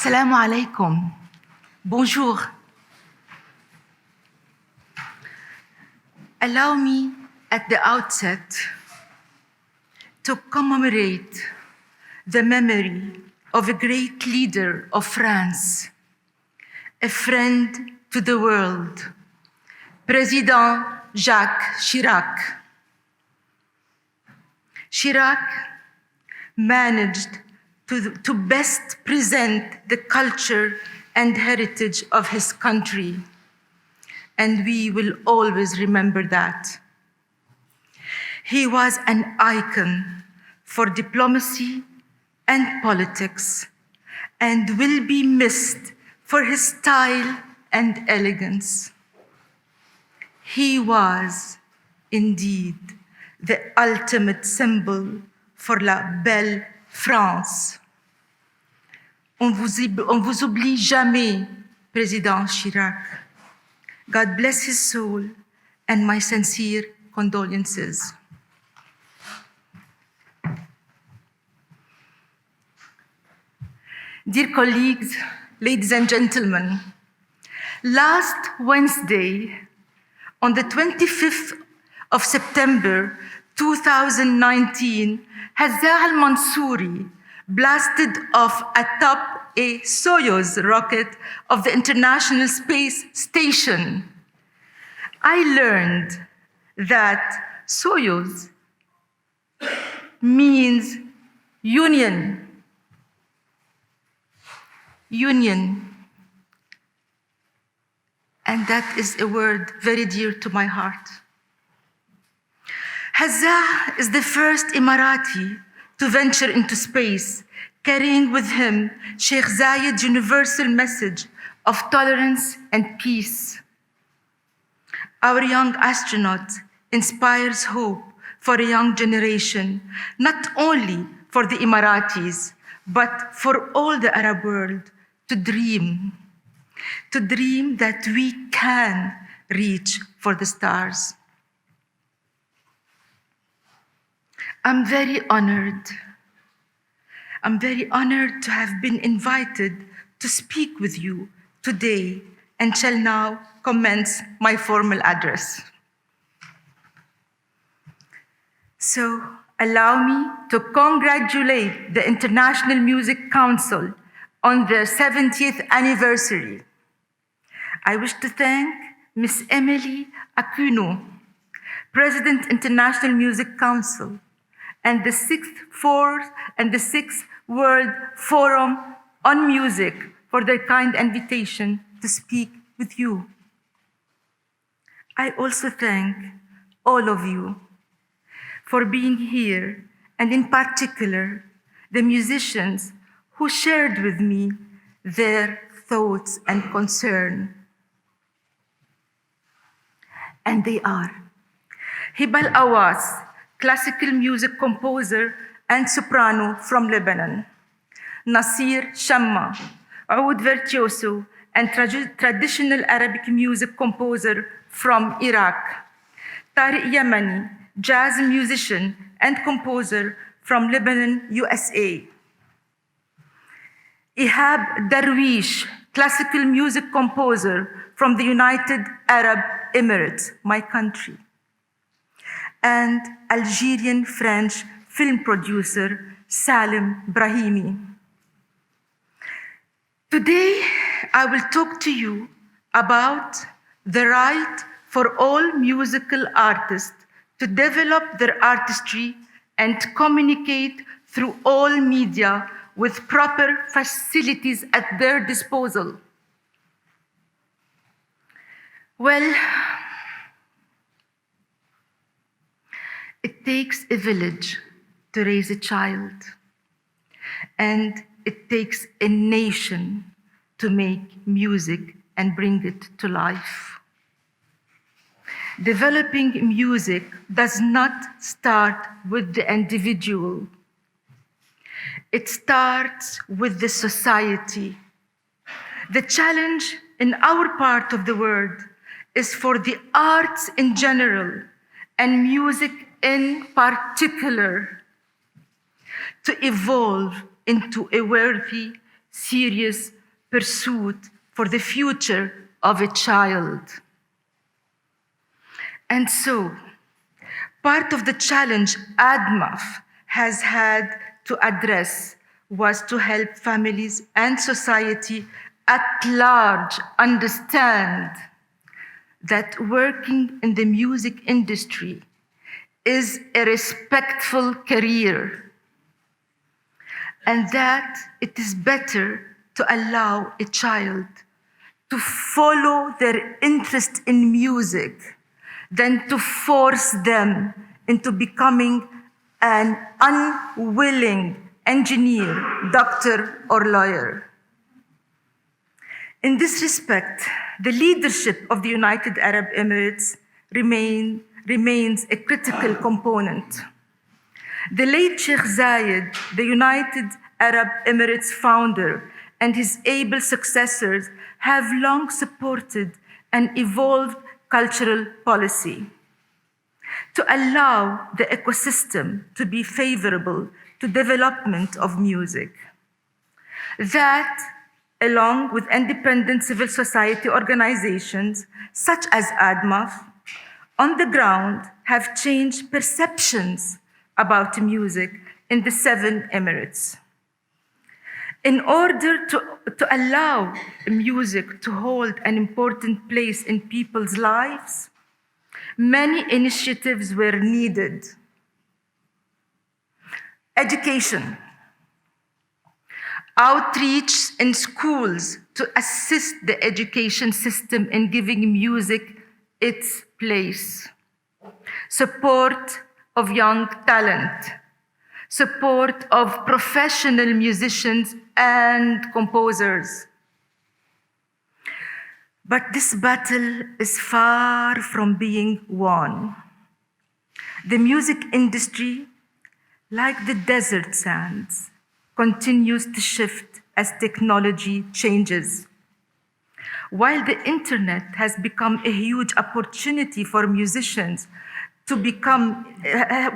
Assalamu alaikum. Bonjour. Allow me at the outset to commemorate the memory of a great leader of France, a friend to the world, President Jacques Chirac. Chirac managed to best present the culture and heritage of his country, and we will always remember that. He was an icon for diplomacy and politics, and will be missed for his style and elegance. He was indeed the ultimate symbol for la belle France. On vous oublie jamais, Président Chirac. God bless his soul and my sincere condolences. Dear colleagues, ladies and gentlemen, last Wednesday, on the 25th of September 2019, Huda al-Mansouri blasted off atop a Soyuz rocket of the International Space Station. I learned that Soyuz means union. And that is a word very dear to my heart. Huda is the first Emirati to venture into space, carrying with him Sheikh Zayed's universal message of tolerance and peace. Our young astronaut inspires hope for a young generation, not only for the Emiratis, but for all the Arab world, to dream that we can reach for the stars. I'm very honored to have been invited to speak with you today and shall now commence my formal address. So allow me to congratulate the International Music Council on their 70th anniversary. I wish to thank Ms. Alkhamis-Kanoo, President, International Music Council, and the 6th World Forum on Music for their kind invitation to speak with you. I also thank all of you for being here, and in particular, the musicians who shared with me their thoughts and concern. And they are Hiba al-Awas, classical music composer and soprano from Lebanon; Nasir Shamma, oud virtuoso and traditional Arabic music composer from Iraq; Tariq Yamani, jazz musician and composer from Lebanon, USA; Ihab Darwish, classical music composer from the United Arab Emirates, my country; and Algerian-French film producer Salim Brahimi. Today, I will talk to you about the right for all musical artists to develop their artistry and communicate through all media with proper facilities at their disposal. Well, it takes a village to raise a child, and it takes a nation to make music and bring it to life. Developing music does not start with the individual. It starts with the society. The challenge in our part of the world is for the arts in general and music in particular to evolve into a worthy serious pursuit for the future of a child. And so, part of the challenge ADMAF has had to address was to help families and society at large understand that working in the music industry is a respectful career, and that it is better to allow a child to follow their interest in music than to force them into becoming an unwilling engineer, doctor, or lawyer. In this respect, the leadership of the United Arab Emirates remains a critical component. The late Sheikh Zayed, the United Arab Emirates founder, and his able successors have long supported an evolved cultural policy to allow the ecosystem to be favorable to development of music. That, along with independent civil society organizations such as ADMAF, on the ground have changed perceptions about music in the 7 Emirates. In order to allow music to hold an important place in people's lives, many initiatives were needed. Education, outreach in schools to assist the education system in giving music its place, support of young talent, support of professional musicians and composers. But this battle is far from being won. The music industry, like the desert sands, continues to shift as technology changes. While the internet has become a huge opportunity for musicians to become,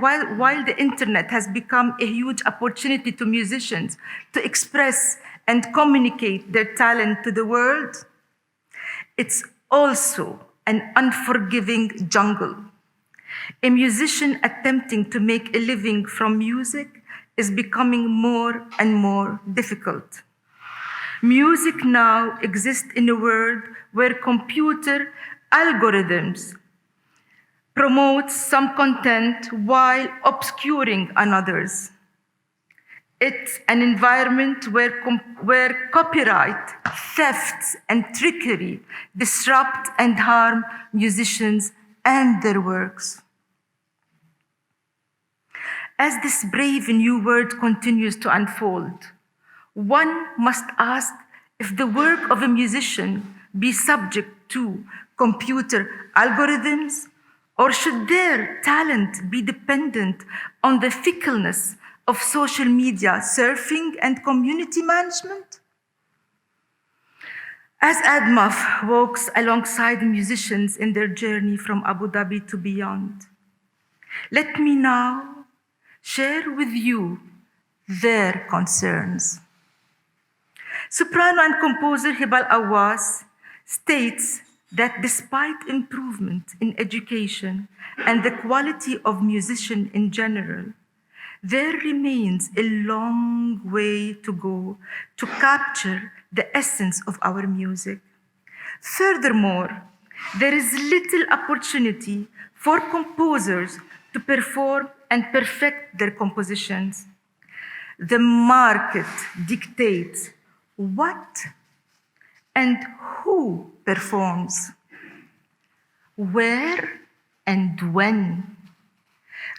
while the internet has become a huge opportunity to musicians to express and communicate their talent to the world, it's also an unforgiving jungle. A musician attempting to make a living from music is becoming more and more difficult. Music now exists in a world where computer algorithms promote some content while obscuring another's. It's an environment where copyright, thefts, and trickery disrupt and harm musicians and their works. As this brave new world continues to unfold, one must ask if the work of a musician be subject to computer algorithms, or should their talent be dependent on the fickleness of social media surfing and community management? As ADMAF walks alongside musicians in their journey from Abu Dhabi to beyond, let me now share with you their concerns. Soprano and composer Hibal Awas states that despite improvement in education and the quality of musician in general, there remains a long way to go to capture the essence of our music. Furthermore, there is little opportunity for composers to perform and perfect their compositions. The market dictates what and who performs, where and when.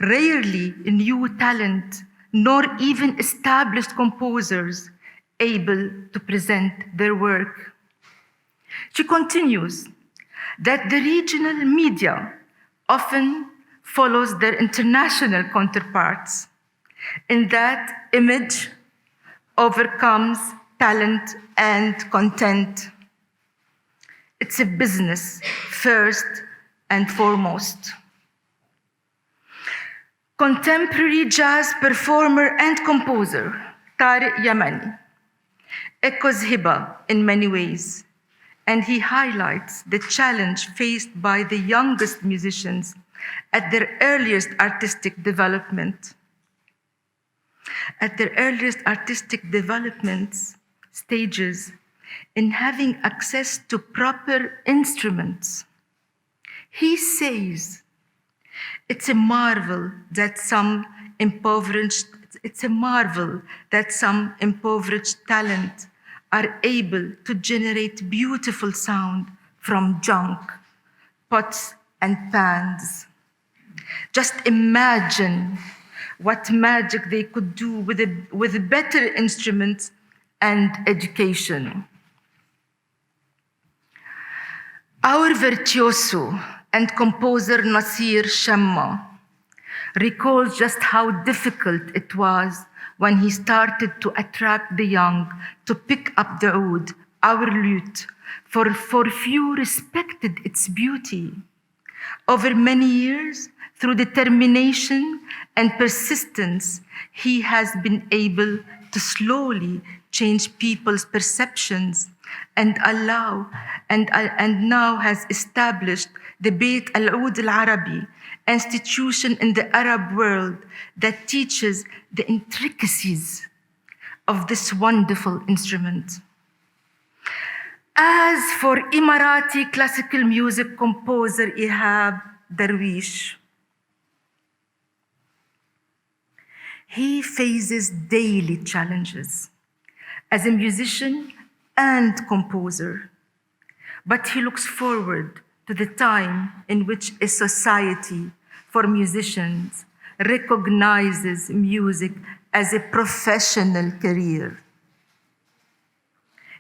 Rarely new talent, nor even established composers able to present their work. She continues that the regional media often follows their international counterparts. In that image overcomes talent and content. It's a business first and foremost. Contemporary jazz performer and composer Tariq Yamani echoes Hiba in many ways, and he highlights the challenge faced by the youngest musicians at their earliest artistic development. At their earliest artistic development stages, in having access to proper instruments. He says, it's a marvel that some impoverished talent are able to generate beautiful sound from junk, pots and pans. Just imagine what magic they could do with better instruments and education. Our virtuoso and composer Nasir Shamma recalls just how difficult it was when he started to attract the young to pick up the oud, our lute, for few respected its beauty. Over many years, through determination and persistence, he has been able to slowly change people's perceptions and now has established the Beit Al-Oud Al-Arabi, institution in the Arab world that teaches the intricacies of this wonderful instrument. As for Emirati classical music composer Ihab Darwish, he faces daily challenges as a musician and composer, but he looks forward to the time in which a society for musicians recognizes music as a professional career.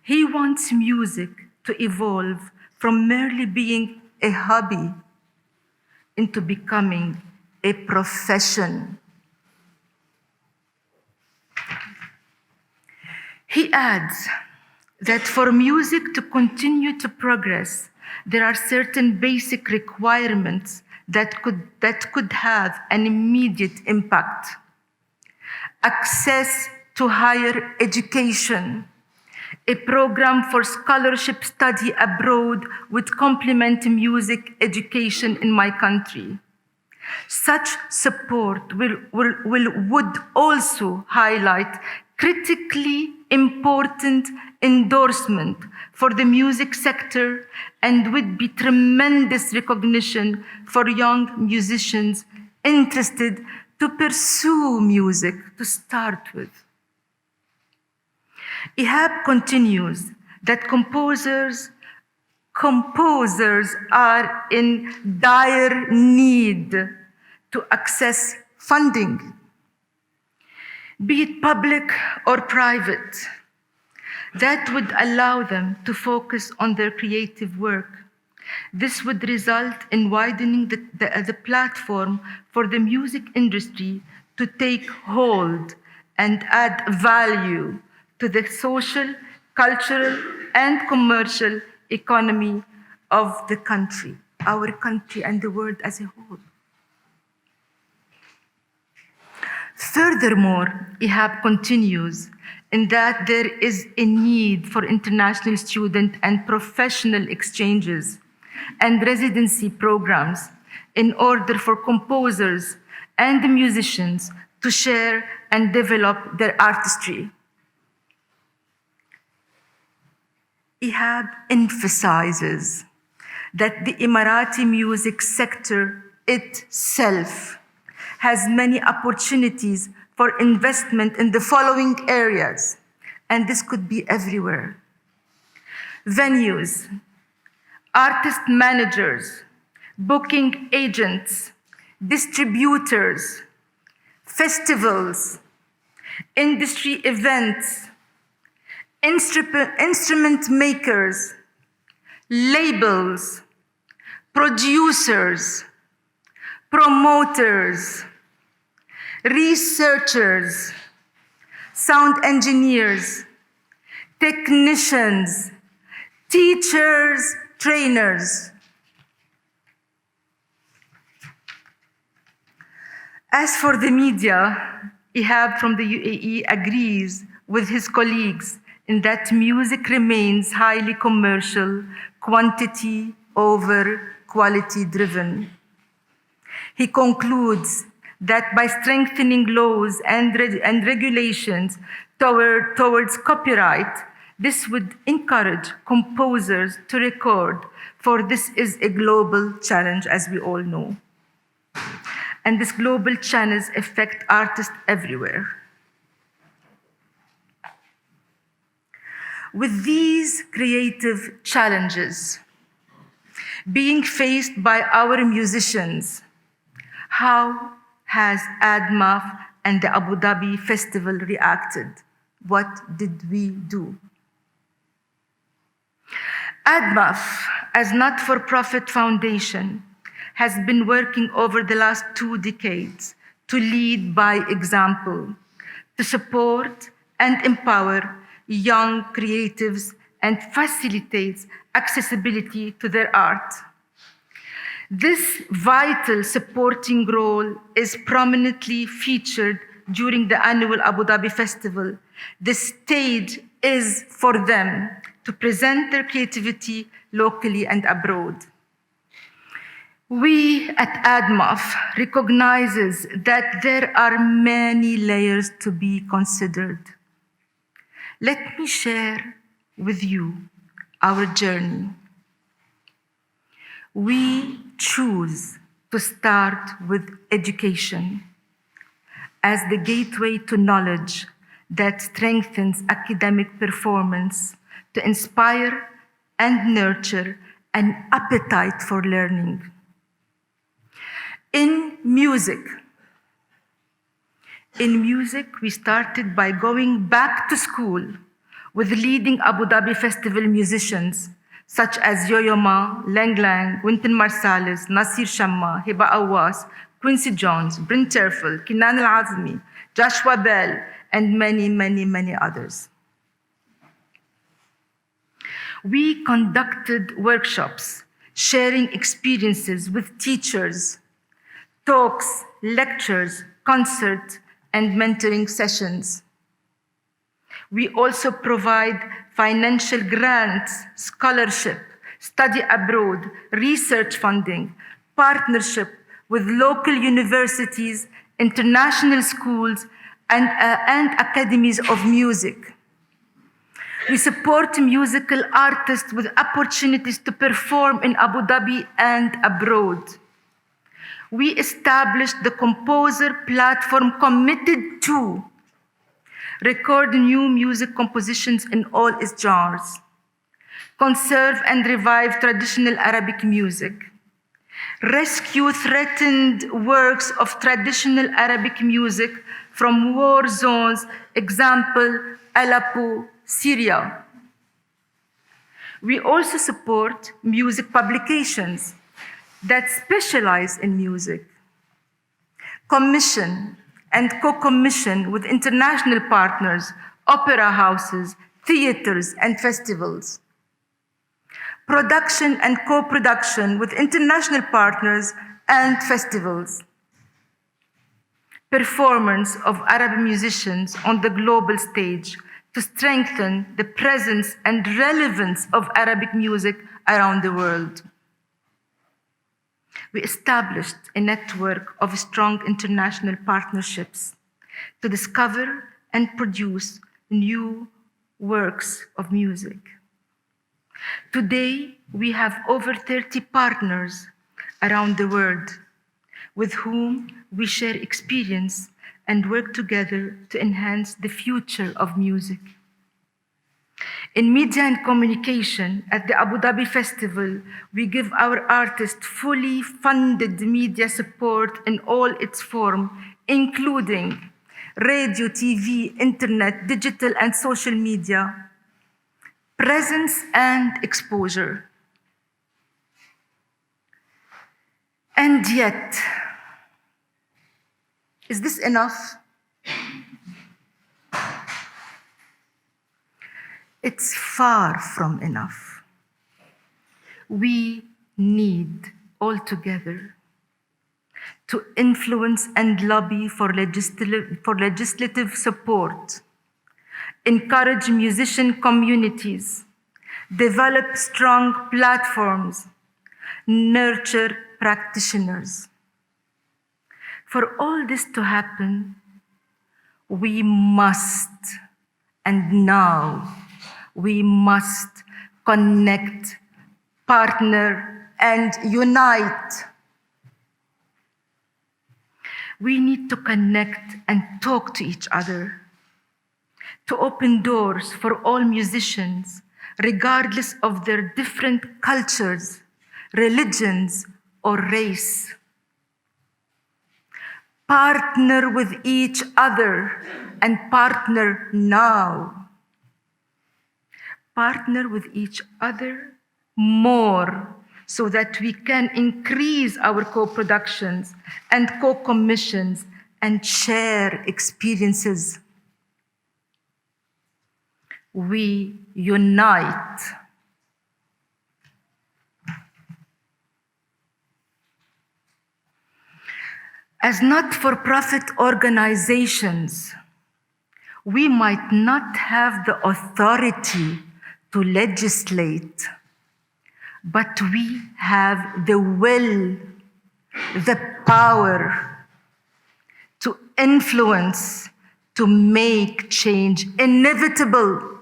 He wants music to evolve from merely being a hobby into becoming a profession. He adds that for music to continue to progress, there are certain basic requirements that could have an immediate impact. Access to higher education, a program for scholarship study abroad would complement music education in my country. Such support would also highlight critically important endorsement for the music sector and would be tremendous recognition for young musicians interested to pursue music to start with. Ihab continues that composers are in dire need to access funding, be it public or private, that would allow them to focus on their creative work. This would result in widening the platform for the music industry to take hold and add value to the social, cultural, and commercial economy of the country, our country and the world as a whole. Furthermore, Ihab continues in that there is a need for international student and professional exchanges and residency programs in order for composers and musicians to share and develop their artistry. Ihab emphasizes that the Emirati music sector itself has many opportunities for investment in the following areas, and this could be everywhere. Venues, artist managers, booking agents, distributors, festivals, industry events, instrument makers, labels, producers, promoters, researchers, sound engineers, technicians, teachers, trainers. As for the media, Ihab from the UAE agrees with his colleagues in that music remains highly commercial, quantity over quality driven. He concludes that by strengthening laws and regulations towards copyright, this would encourage composers to record, for this is a global challenge, as we all know. And this global challenge affects artists everywhere. With these creative challenges being faced by our musicians, how has ADMAF and the Abu Dhabi Festival reacted? What did we do? ADMAF, as not-for-profit foundation, has been working over the last 2 decades to lead by example, to support and empower young creatives and facilitates accessibility to their art. This vital supporting role is prominently featured during the annual Abu Dhabi Festival. The stage is for them to present their creativity locally and abroad. We at ADMAF recognizes that there are many layers to be considered. Let me share with you our journey. We choose to start with education as the gateway to knowledge that strengthens academic performance, to inspire and nurture an appetite for learning. In music, we started by going back to school with leading Abu Dhabi Festival musicians such as Yo-Yo Ma, Lang Lang, Wynton Marsalis, Nasir Shamma, Hiba Awas, Quincy Jones, Bryn Terfel, Kinan Al-Azmi, Joshua Bell, and many, many, many others. We conducted workshops, sharing experiences with teachers, talks, lectures, concerts, and mentoring sessions. We also provide financial grants, scholarship, study abroad, research funding, partnership with local universities, international schools, and academies of music. We support musical artists with opportunities to perform in Abu Dhabi and abroad. We established the composer platform committed to record new music compositions in all its genres, conserve and revive traditional Arabic music, rescue threatened works of traditional Arabic music from war zones, example, Aleppo, Syria. We also support music publications that specialize in music, commission and co-commission with international partners, opera houses, theaters, and festivals. Production and co-production with international partners and festivals. Performance of Arab musicians on the global stage to strengthen the presence and relevance of Arabic music around the world. We established a network of strong international partnerships to discover and produce new works of music. Today, we have over 30 partners around the world with whom we share experience and work together to enhance the future of music. In media and communication, at the Abu Dhabi Festival, we give our artists fully funded media support in all its forms, including radio, TV, internet, digital and social media, presence and exposure. And yet, is this enough? It's far from enough. We need altogether to influence and lobby for legislative support encourage musician communities, develop strong platforms, nurture practitioners. For all this to happen, we must, and now, we must connect, partner, and unite. We need to connect and talk to each other, to open doors for all musicians, regardless of their different cultures, religions, or race. Partner with each other and partner now. Partner with each other more so that we can increase our co-productions and co-commissions and share experiences. We unite. As not-for-profit organizations, we might not have the authority to legislate, but we have the will, the power to influence, to make change inevitable.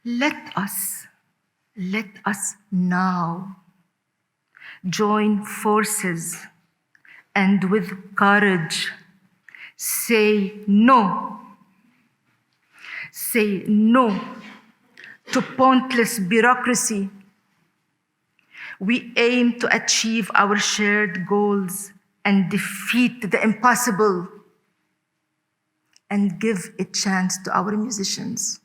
Let us now join forces and with courage say no. Say no to pointless bureaucracy. We aim to achieve our shared goals and defeat the impossible and give a chance to our musicians.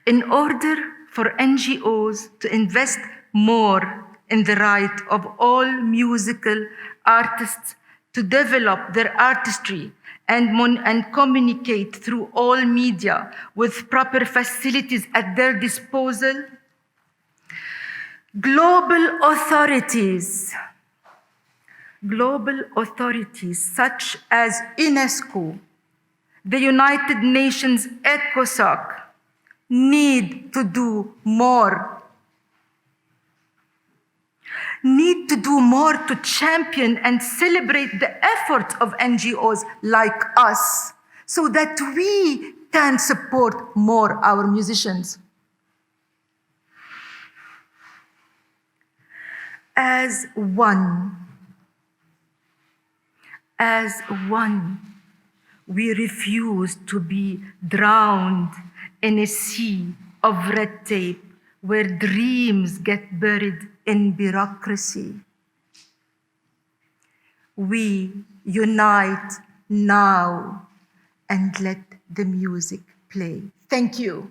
In order for NGOs to invest more in the right of all musical artists to develop their artistry and communicate through all media with proper facilities at their disposal, global authorities such as UNESCO, the United Nations ECOSOC, need to do more. Need to do more to champion and celebrate the efforts of NGOs like us so that we can support more our musicians. As one, we refuse to be drowned in a sea of red tape where dreams get buried in bureaucracy. We unite now and let the music play. Thank you.